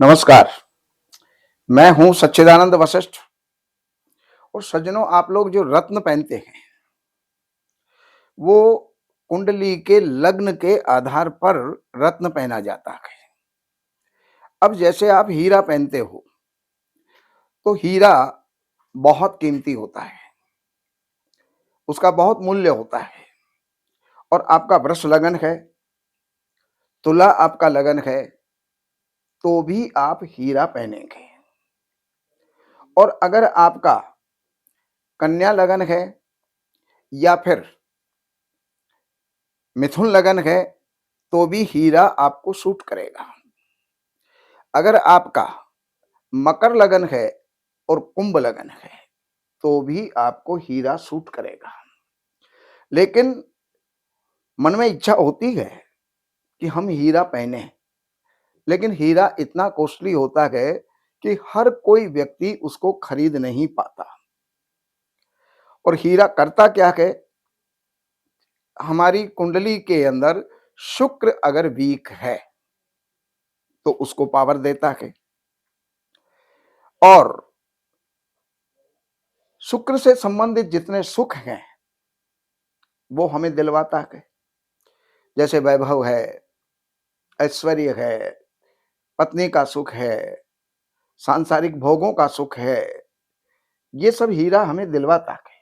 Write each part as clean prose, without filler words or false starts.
नमस्कार। मैं हूं सच्चिदानंद वशिष्ठ। और सज्जनों, आप लोग जो रत्न पहनते हैं वो कुंडली के लग्न के आधार पर रत्न पहना जाता है। अब जैसे आप हीरा पहनते हो तो हीरा बहुत कीमती होता है, उसका बहुत मूल्य होता है। और आपका वृष लगन है, तुला आपका लगन है, तो भी आप हीरा पहनेंगे। और अगर आपका कन्या लगन है या फिर मिथुन लगन है तो भी हीरा आपको सूट करेगा। अगर आपका मकर लगन है और कुंभ लगन है तो भी आपको हीरा सूट करेगा। लेकिन मन में इच्छा होती है कि हम हीरा पहने, लेकिन हीरा इतना कॉस्टली होता है कि हर कोई व्यक्ति उसको खरीद नहीं पाता। और हीरा करता क्या है, हमारी कुंडली के अंदर शुक्र अगर वीक है तो उसको पावर देता है। और शुक्र से संबंधित जितने सुख हैं वो हमें दिलवाता है। जैसे वैभव है, ऐश्वर्य है, पत्नी का सुख है, सांसारिक भोगों का सुख है, ये सब हीरा हमें दिलवाता है।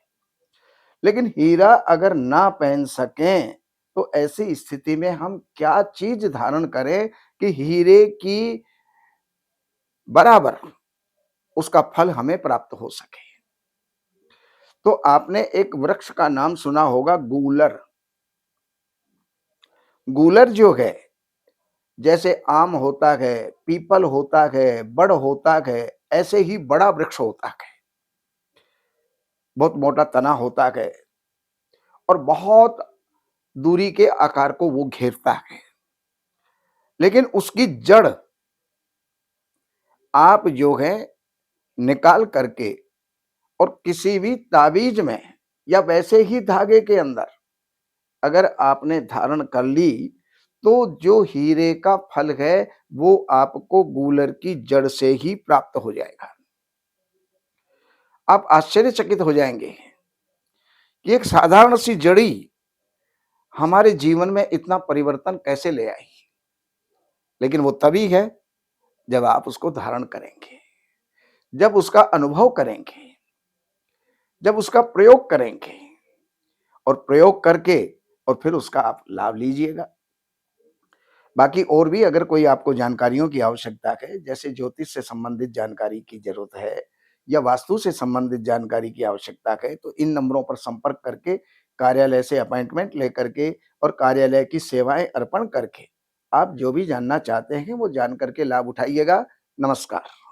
लेकिन हीरा अगर ना पहन सकें तो ऐसी स्थिति में हम क्या चीज धारण करें कि हीरे की बराबर उसका फल हमें प्राप्त हो सके। तो आपने एक वृक्ष का नाम सुना होगा, गूलर। गूलर जो है, जैसे आम होता है, पीपल होता है, बड़ होता है, ऐसे ही बड़ा वृक्ष होता है। बहुत मोटा तना होता है और बहुत दूरी के आकार को वो घेरता है। लेकिन उसकी जड़ आप जो है निकाल करके और किसी भी ताबीज में या वैसे ही धागे के अंदर अगर आपने धारण कर ली तो जो हीरे का फल है वो आपको गूलर की जड़ से ही प्राप्त हो जाएगा। आप आश्चर्यचकित हो जाएंगे कि एक साधारण सी जड़ी हमारे जीवन में इतना परिवर्तन कैसे ले आई। लेकिन वो तभी है जब आप उसको धारण करेंगे, जब उसका अनुभव करेंगे, जब उसका प्रयोग करेंगे। और प्रयोग करके और फिर उसका आप लाभ लीजिएगा। बाकी और भी अगर कोई आपको जानकारियों की आवश्यकता है, जैसे ज्योतिष से संबंधित जानकारी की जरूरत है या वास्तु से संबंधित जानकारी की आवश्यकता है, तो इन नंबरों पर संपर्क करके कार्यालय से अपॉइंटमेंट लेकर के और कार्यालय की सेवाएं अर्पण करके आप जो भी जानना चाहते हैं वो जान करके लाभ उठाइएगा। नमस्कार।